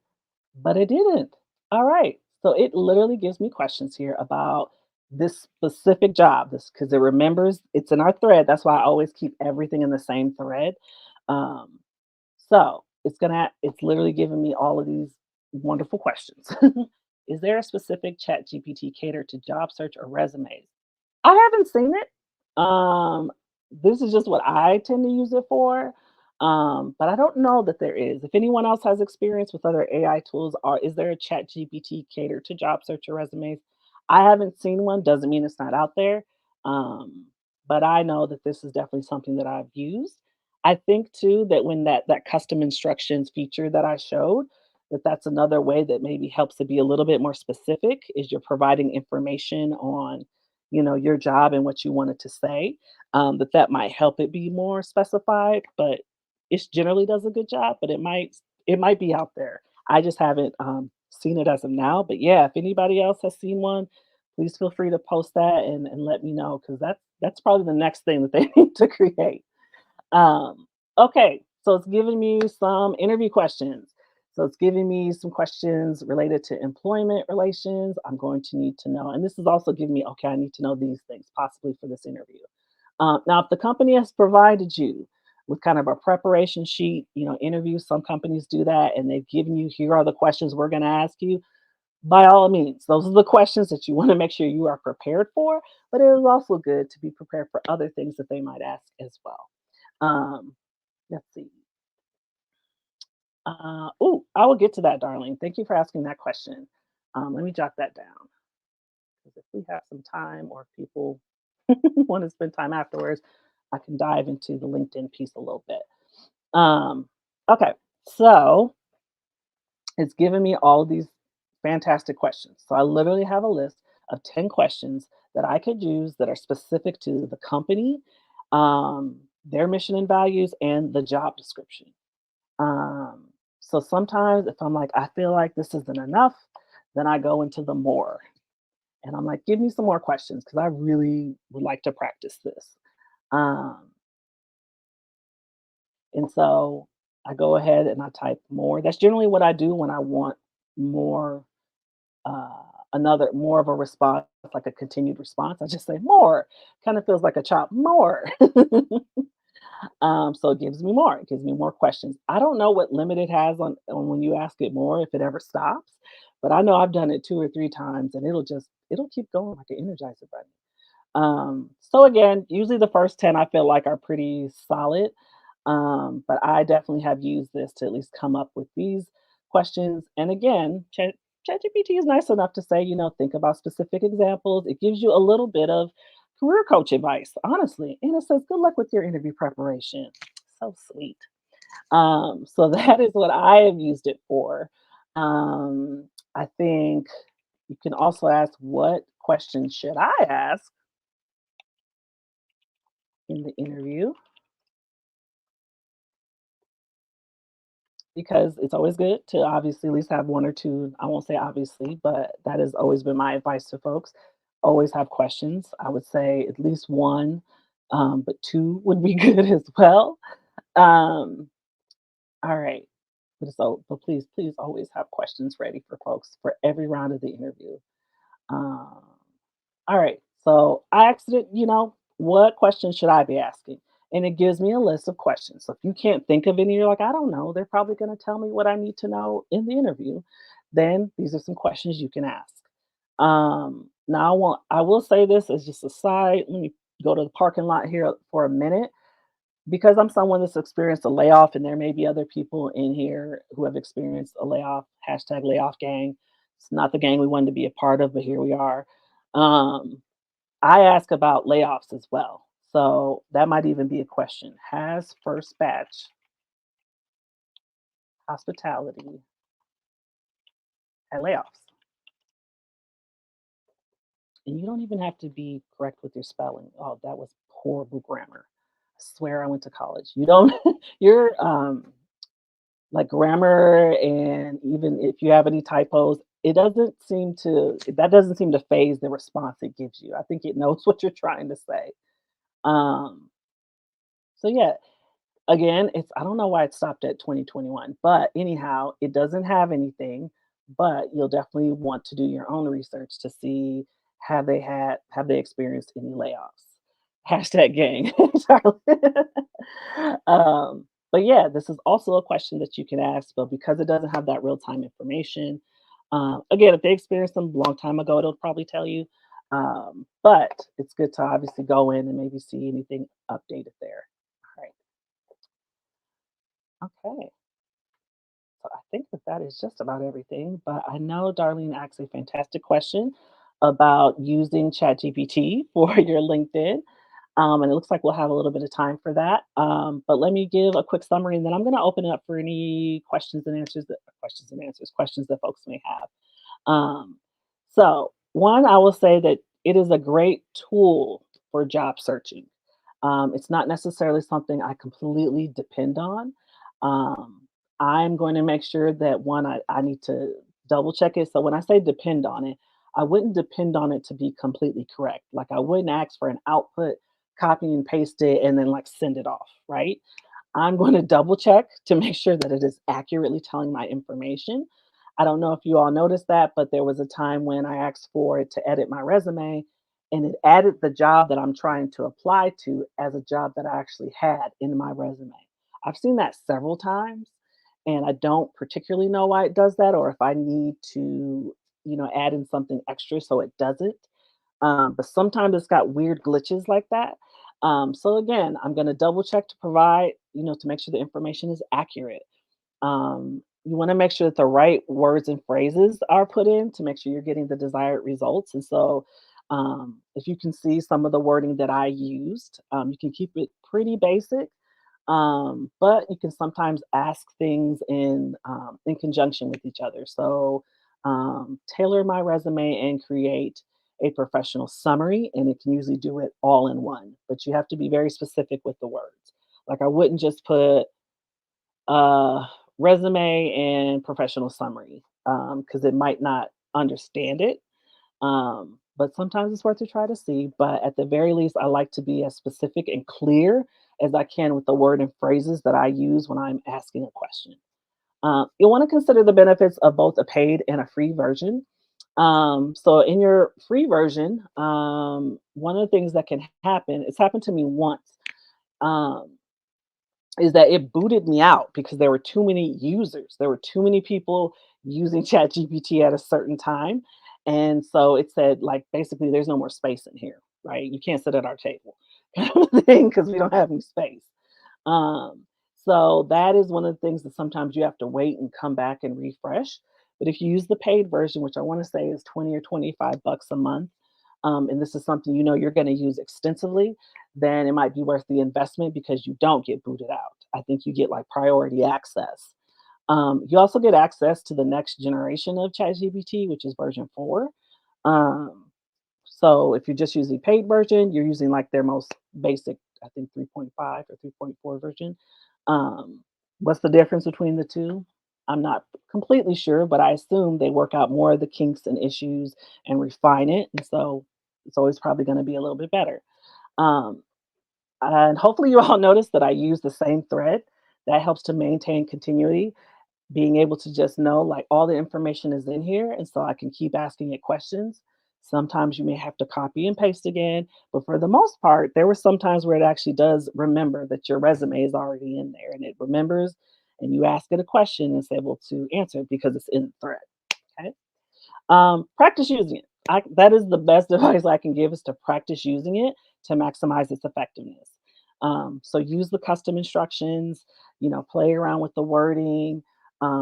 But it didn't. All right. So it literally gives me questions here about this specific job. This because it remembers it's in our thread. That's why I always keep everything in the same thread. Um, so it's literally giving me all of these wonderful questions. Is there a specific chat GPT catered to job search or resumes? I haven't seen it. This is just what I tend to use it for. But I don't know that there is. If anyone else has experience with other AI tools, or is there a chat GPT catered to job search or resumes? I haven't seen one, doesn't mean it's not out there. Um, but I know that this is definitely something that I've used. I think too that when that custom instructions feature that I showed, that's another way that maybe helps to be a little bit more specific is you're providing information on your job and what you wanted to say, that might help it be more specified. But it generally does a good job, but it might be out there. I just haven't seen it as of now. But yeah, if anybody else has seen one, please feel free to post that and let me know because that's probably the next thing that they need to create. um, okay, so it's giving me some interview questions. So it's giving me some questions related to employment relations. I'm going to need to know, and this is also giving me, okay, I need to know these things possibly for this interview. Now, if the company has provided you with kind of a preparation sheet, interviews, some companies do that, and they've given you, here are the questions we're going to ask you. By all means, those are the questions that you want to make sure you are prepared for, but it is also good to be prepared for other things that they might ask as well. Um, let's see. I will get to that, darling. Thank you for asking that question. Let me jot that down because if we have some time or if people want to spend time afterwards, I can dive into the LinkedIn piece a little bit. Um, okay, so it's given me all of these fantastic questions. So I literally have a list of 10 questions that I could use that are specific to the company, their mission and values, and the job description. Um, so sometimes if I'm like, I feel like this isn't enough, then I go into the more. And I'm like, give me some more questions because I really would like to practice this. Um, and so I go ahead and I type more. That's generally what I do when I want more, uh, another more of a response, like a continued response. I just say more. Kind of feels like a chop more. So it gives me more. It gives me more questions. I don't know what limit it has on when you ask it more, if it ever stops. But I know I've done it 2 or 3 times, and it'll keep going like an energizer bunny. So again, usually the first 10 I feel like are pretty solid. But I definitely have used this to at least come up with these questions. And again, ChatGPT is nice enough to say, think about specific examples. It gives you a little bit of career coach advice, honestly. And it says, good luck with your interview preparation. So sweet. So that is what I have used it for. I think you can also ask, what questions should I ask in the interview? Because it's always good to obviously at least have 1 or 2, I won't say obviously, but that has always been my advice to folks. Always have questions. I would say at least 1, but 2 would be good as well. Um, all right. But please, please always have questions ready for folks for every round of the interview. Um, all right. So I asked it, what questions should I be asking? And it gives me a list of questions. So if you can't think of any, you're like, I don't know, they're probably going to tell me what I need to know in the interview. Then these are some questions you can ask. Now I will say this as just a side. Let me go to the parking lot here for a minute because I'm someone that's experienced a layoff, and there may be other people in here who have experienced a layoff. Hashtag layoff gang. It's not the gang we wanted to be a part of, but here we are. Um, I ask about layoffs as well. So that might even be a question. Has First Batch Hospitality had layoffs? And you don't even have to be correct with your spelling. Oh, that was horrible grammar. I swear I went to college. You don't, your like grammar, and even if you have any typos, that doesn't seem to phase the response it gives you. I think it knows what you're trying to say. Um, so yeah, again, it's I don't know why it stopped at 2021, but anyhow, it doesn't have anything, but you'll definitely want to do your own research to see have they experienced any layoffs. Hashtag gang. Charlie. But yeah, this is also a question that you can ask, but because it doesn't have that real time information, again, if they experienced them a long time ago, it'll probably tell you. But it's good to obviously go in and maybe see anything updated there. All right. Okay. So I think that that is just about everything. But I know Darlene asked a fantastic question about using ChatGPT for your LinkedIn. And it looks like we'll have a little bit of time for that. But let me give a quick summary, and then I'm going to open it up for any questions that folks may have. Um, so, one, I will say that it is a great tool for job searching. It's not necessarily something I completely depend on. Um, I'm going to make sure that one, I need to double check it. So, when I say depend on it, I wouldn't depend on it to be completely correct. Like, I wouldn't ask for an output, copy and paste it, and then like send it off, right? I'm going to double check to make sure that it is accurately telling my information. I don't know if you all noticed that, but there was a time when I asked for it to edit my resume, and it added the job that I'm trying to apply to as a job that I actually had in my resume. I've seen that several times, and I don't particularly know why it does that or if I need to, add in something extra so it does it. But sometimes it's got weird glitches like that. So again, I'm going to double check to provide, to make sure the information is accurate. You want to make sure that the right words and phrases are put in to make sure you're getting the desired results. And so, if you can see some of the wording that I used, you can keep it pretty basic. But you can sometimes ask things in conjunction with each other. So tailor my resume and create a professional summary, and it can usually do it all in one. But you have to be very specific with the words. Like I wouldn't just put uh, resume and professional summary because it might not understand it. But sometimes it's worth to try to see. But at the very least, I like to be as specific and clear as I can with the word and phrases that I use when I'm asking a question. You'll want to consider the benefits of both a paid and a free version. So, in your free version, one of the things that can happen, it's happened to me once, um, is that it booted me out because there were too many users. There were too many people using ChatGPT at a certain time. And so it said, like, basically, there's no more space in here, right? You can't sit at our table kind of thing because we don't have any space. Um, so that is one of the things that sometimes you have to wait and come back and refresh. But if you use the paid version, which I want to say is 20 or 25 bucks a month, and this is something you know you're going to use extensively, then it might be worth the investment because you don't get booted out. I think you get like priority access. You also get access to the next generation of ChatGPT, which is version 4. Um, so if you're just using paid version, you're using like their most basic, I think 3.5 or 3.4 version. Um, what's the difference between the two? I'm not completely sure, but I assume they work out more of the kinks and issues and refine it. And so it's always probably going to be a little bit better. Um, and hopefully you all notice that I use the same thread. That helps to maintain continuity, being able to just know like all the information is in here and so I can keep asking it questions. Sometimes you may have to copy and paste again, but for the most part, there were some times where it actually does remember that your resume is already in there and it remembers and you ask it a question and it's able to answer it because it's in the thread. Okay. Practice using it. That is the best advice I can give is to practice using it to maximize its effectiveness. So use the custom instructions, play around with the wording,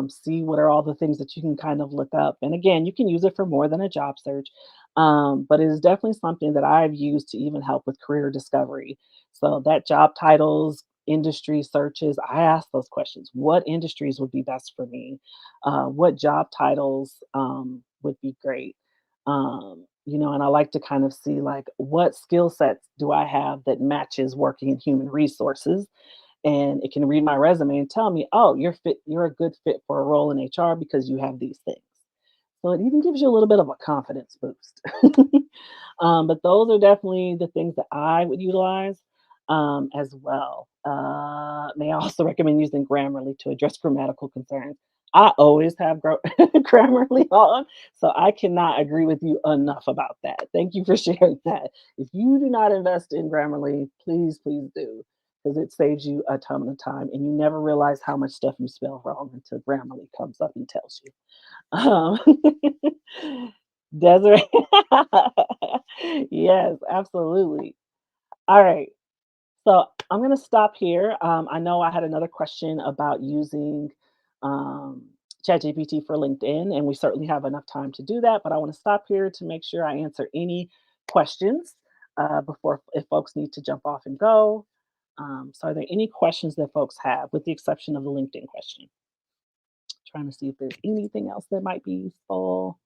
see what are all the things that you can kind of look up. And again, you can use it for more than a job search, but it is definitely something that I've used to even help with career discovery. So that job titles, industry searches, I ask those questions. What industries would be best for me? What job titles would be great. And I like to kind of see like what skill sets do I have that matches working in human resources, and it can read my resume and tell me, oh, you're a good fit for a role in HR because you have these things. So it even gives you a little bit of a confidence boost. But those are definitely the things that I would utilize as well. May I also recommend using Grammarly to address grammatical concerns. I always have Grammarly on, so I cannot agree with you enough about that. Thank you for sharing that. If you do not invest in Grammarly, please, please do, because it saves you a ton of time, and you never realize how much stuff you spell wrong until Grammarly comes up and tells you. Um, Desiree. Yes, absolutely. All right. So I'm going to stop here. I know I had another question about using um, ChatGPT for LinkedIn, and we certainly have enough time to do that. But I want to stop here to make sure I answer any questions before if folks need to jump off and go. So, are there any questions that folks have, with the exception of the LinkedIn question? Trying to see if there's anything else that might be useful.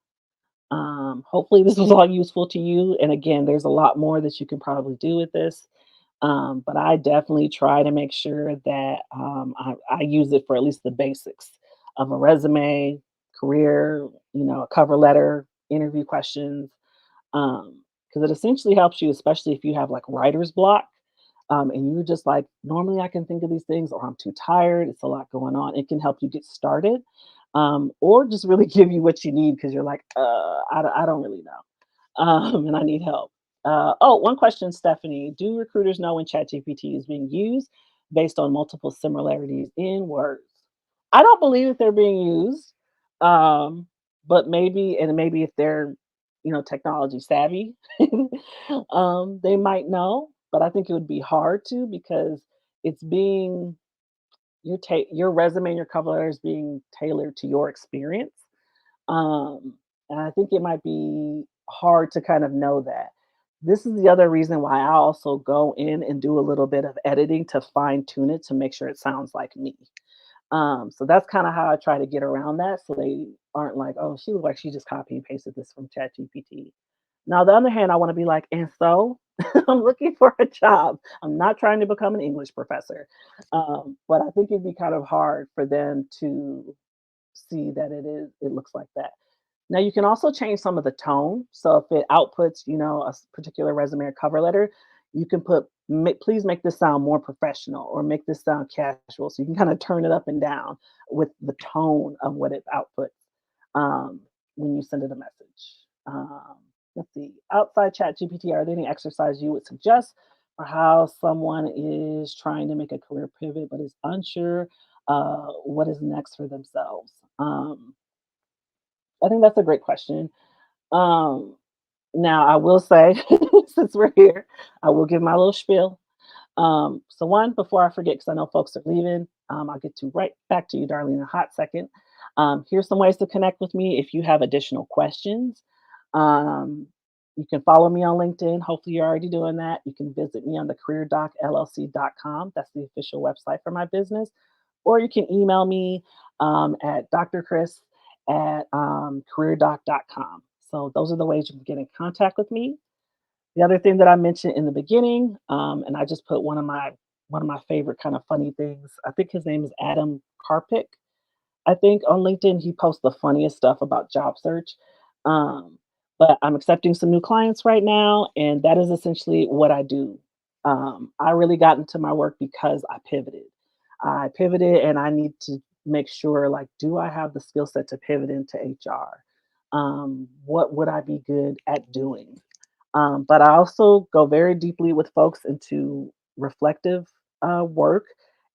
Hopefully, this was all useful to you. And again, there's a lot more that you can probably do with this. But I definitely try to make sure that I use it for at least the basics of a resume, career, a cover letter, interview questions, because it essentially helps you, especially if you have like writer's block. And you just like, normally I can think of these things, or I'm too tired, it's a lot going on. It can help you get started, or just really give you what you need because you're like, I don't really know, and I need help. One question, Stephanie. Do recruiters know when ChatGPT is being used based on multiple similarities in words? I don't believe that they're being used, um, but maybe if they're, technology savvy, they might know. But I think it would be hard to because it's being your resume and your cover letter is being tailored to your experience. Um, and I think it might be hard to kind of know that. This is the other reason why I also go in and do a little bit of editing to fine tune it to make sure it sounds like me. So that's kind of how I try to get around that so they aren't like, oh, she looks like she just copy and pasted this from ChatGPT. Now, on the other hand, I want to be like, and so I'm looking for a job. I'm not trying to become an English professor. But I think it'd be kind of hard for them to see that it looks like that. Now you can also change some of the tone. So if it outputs, particular resume or cover letter, you can put, please make this sound more professional or make this sound casual. So you can kind of turn it up and down with the tone of what it outputs um, when you send it a message. Let's see. Outside Chat GPT, are there any exercise you would suggest for how someone is trying to make a career pivot but is unsure what is next for themselves? I think that's a great question. Um, Now, I will say, since we're here, I will give my little spiel. So, one, before I forget, because I know folks are leaving, I'll get to right back to you, Darlene, in a hot second. Here's some ways to connect with me if you have additional questions. Um, you can follow me on LinkedIn. Hopefully, you're already doing that. You can visit me on the careerdocllc.com. That's the official website for my business. Or you can email me at drchris at careerdoc.com. So those are the ways you can get in contact with me. The other thing that I mentioned in the beginning, and I just put one of my favorite kind of funny things. I think his name is Adam Karpik. I think on LinkedIn he posts the funniest stuff about job search. Um, but I'm accepting some new clients right now, and that is essentially what I do. I really got into my work because I pivoted. I pivoted, and I need to make sure, like, do I have the skill set to pivot into HR? What would I be good at doing? But I also go very deeply with folks into reflective work,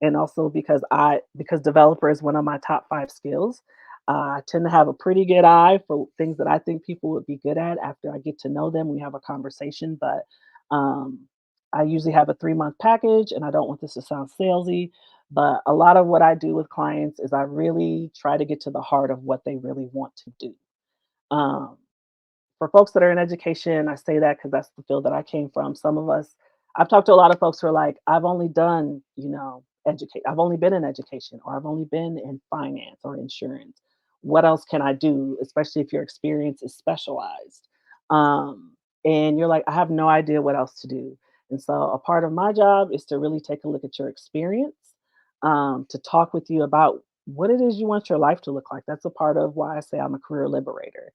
and also because developer is one of my top 5 skills. I tend to have a pretty good eye for things that I think people would be good at after I get to know them. We have a conversation, but um, I usually have a 3-month package, and I don't want this to sound salesy. But a lot of what I do with clients is I really try to get to the heart of what they really want to do. Um, for folks that are in education, I say that because that's the field that I came from. Some of us, I've talked to a lot of folks who are like, I've only done, educate, I've only been in education, or I've only been in finance or insurance. What else can I do, especially if your experience is specialized? And you're like, I have no idea what else to do. And so a part of my job is to really take a look at your experience, to talk with you about what it is you want your life to look like. That's a part of why I say I'm a career liberator.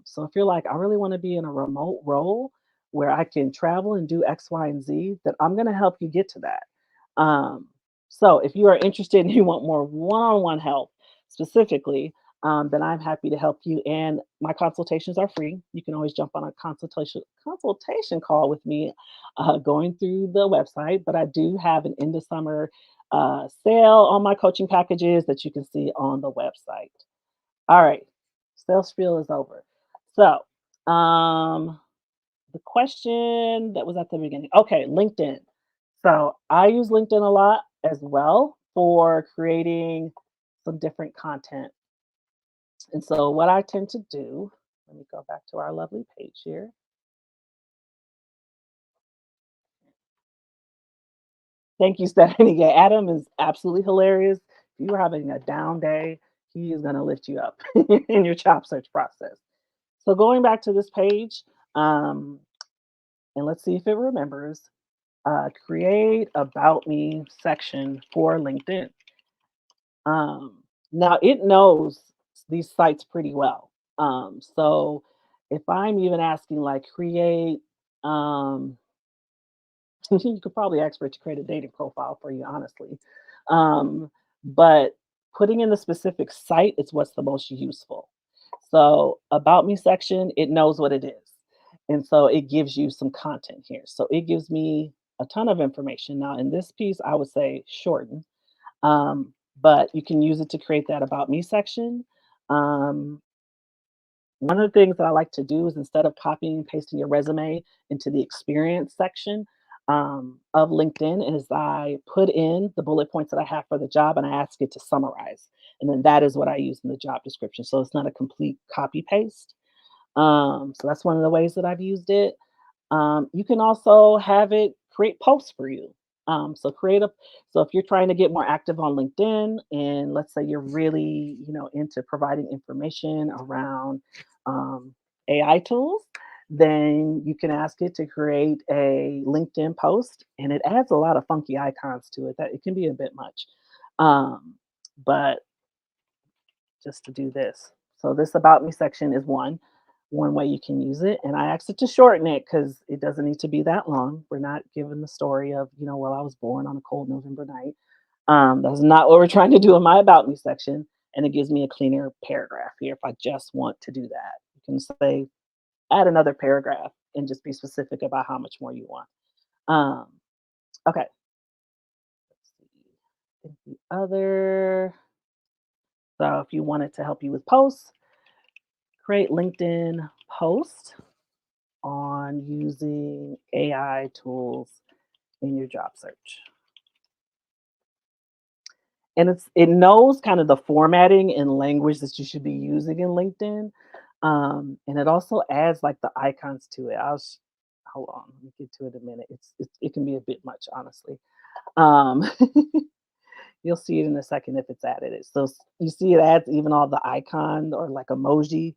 So if you're like, I really want to be in a remote role where I can travel and do X, Y, and Z, then I'm going to help you get to that. Um, so if you are interested and you want more one-on-one help specifically, then I'm happy to help you. And my consultations are free. You can always jump on a consultation call with me, going through the website. But I do have an end of summer sale on my coaching packages that you can see on the website. All right, sales spiel is over. So, the question that was at the beginning. Okay, LinkedIn. So I use LinkedIn a lot as well for creating some different content. And so what I tend to do, let me go back to our lovely page here. Thank you, Stephanie. Yeah, Adam is absolutely hilarious. If you are having a down day, he is going to lift you up in your job search process. So going back to this page, um, and let's see if it remembers. Create about me section for LinkedIn. Um, Now it knows these sites pretty well. So if I'm even asking like create, um, you could probably ask for it to create a dating profile for you, honestly. But putting in the specific site is what's the most useful. So about me section, it knows what it is. And so it gives you some content here. So it gives me a ton of information. Now in this piece, I would say shorten, but you can use it to create that about me section. Um, One of the things that I like to do is instead of copying and pasting your resume into the experience section of LinkedIn, is I put in the bullet points that I have for the job and I ask it to summarize. And then that is what I use in the job description. So it's not a complete copy paste. So that's one of the ways that I've used it. You can also have it create posts for you. So create a so if you're trying to get more active on LinkedIn, and let's say you're really, into providing information around um, AI tools, then you can ask it to create a LinkedIn post, and it adds a lot of funky icons to it that it can be a bit much. Um, but just to do this. So this about me section is one way you can use it. And I asked it to shorten it because it doesn't need to be that long. We're not giving the story of, well, I was born on a cold November night. That's not what we're trying to do in my about me section. And it gives me a cleaner paragraph here if I just want to do that. You can say add another paragraph and just be specific about how much more you want. Um, okay. Let's see. I think the other. So if you wanted to help you with posts, create LinkedIn post on using AI tools in your job search. And it knows kind of the formatting and language that you should be using in LinkedIn. And it also adds like the icons to it. Hold on, let me get to it in a minute. It can be a bit much, honestly. Um, you'll see it in a second if it's added. You see it adds even all the icon or like emoji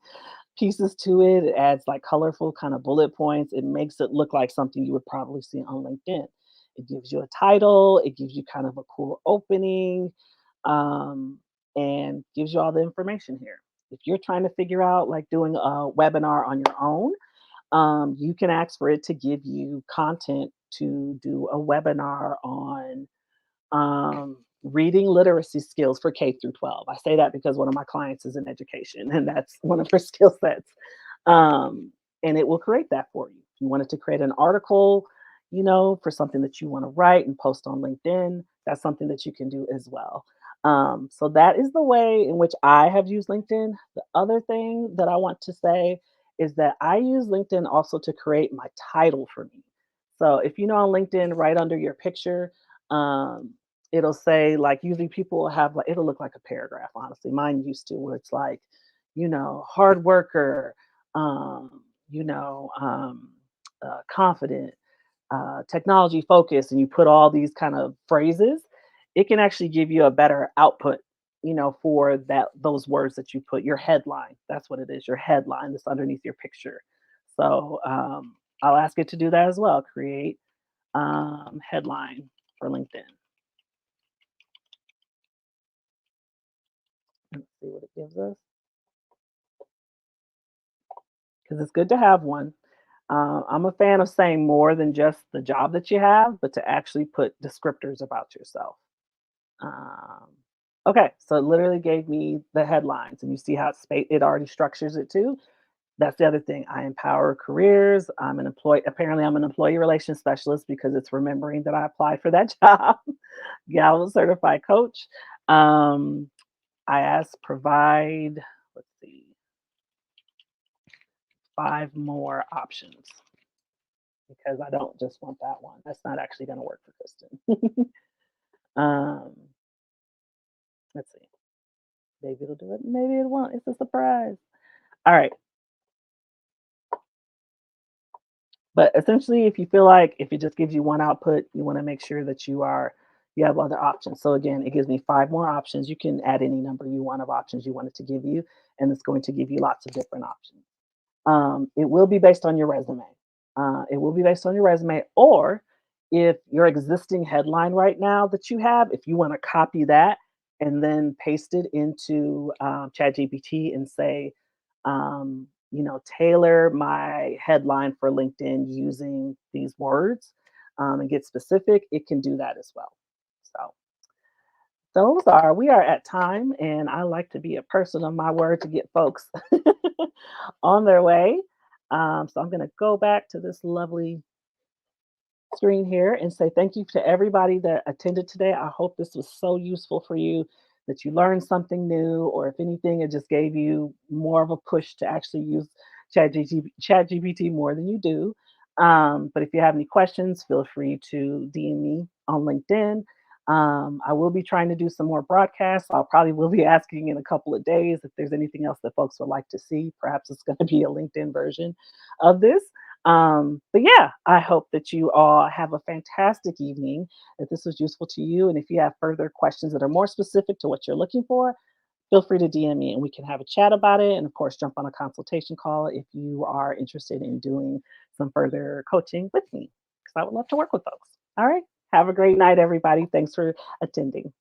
pieces to it. It adds like colorful kind of bullet points. It makes it look like something you would probably see on LinkedIn. It gives you a title, it gives you kind of a cool opening, um, and gives you all the information here. If you're trying to figure out like doing a webinar on your own, you can ask for it to give you content to do a webinar on reading literacy skills for K through 12. I say that because one of my clients is in education, and that's one of her skill sets. Um, and it will create that for you. If you wanted to create an article, for something that you want to write and post on LinkedIn, that's something that you can do as well. So that is the way in which I have used LinkedIn. The other thing that I want to say is that I use LinkedIn also to create my title for me. So if you know on LinkedIn, right under your picture, um, it'll say like usually people will have like it'll look like a paragraph, honestly. Mine used to where it's like, hard worker, um, you know, um, confident, technology focused, and you put all these kind of phrases, it can actually give you a better output, for those words that you put, your headline. That's what it is, your headline that's underneath your picture. So I'll ask it to do that as well. Create headline for LinkedIn. Let's see what it gives us. Because it's good to have one. I'm a fan of saying more than just the job that you have, but to actually put descriptors about yourself. Um, okay, so it literally gave me the headlines, and you see how it already structures it too. That's the other thing. I empower careers. I'm an employee. Apparently, I'm an employee relations specialist because it's remembering that I applied for that job. Gallup certified coach. Um, I asked provide. Let's see, 5 more options because I don't just want that one. That's not actually going to work for Kristen. um, let's see. Maybe it'll do it. Maybe it won't. It's a surprise. All right. But essentially, if you feel like if it just gives you one output, you want to make sure that you have other options. So again, it gives me 5 more options. You can add any number you want of options you want it to give you, and it's going to give you lots of different options. It will be based on your resume. It will be based on your resume, or if your existing headline right now that you have, if you want to copy that and then paste it into ChatGPT and say, tailor my headline for LinkedIn using these words and get specific, it can do that as well. So we are at time, and I like to be a person of my word to get folks on their way. So I'm going to go back to this lovely screen here and say thank you to everybody that attended today. I hope this was so useful for you, that you learned something new, or if anything, it just gave you more of a push to actually use ChatGPT more than you do. But if you have any questions, feel free to DM me on LinkedIn. I will be trying to do some more broadcasts. I'll probably will be asking in a couple of days if there's anything else that folks would like to see. Perhaps it's going to be a LinkedIn version of this. But yeah, I hope that you all have a fantastic evening, if this was useful to you. And if you have further questions that are more specific to what you're looking for, feel free to DM me and we can have a chat about it. And of course, jump on a consultation call if you are interested in doing some further coaching with me, because I would love to work with folks. All right. Have a great night, everybody. Thanks for attending.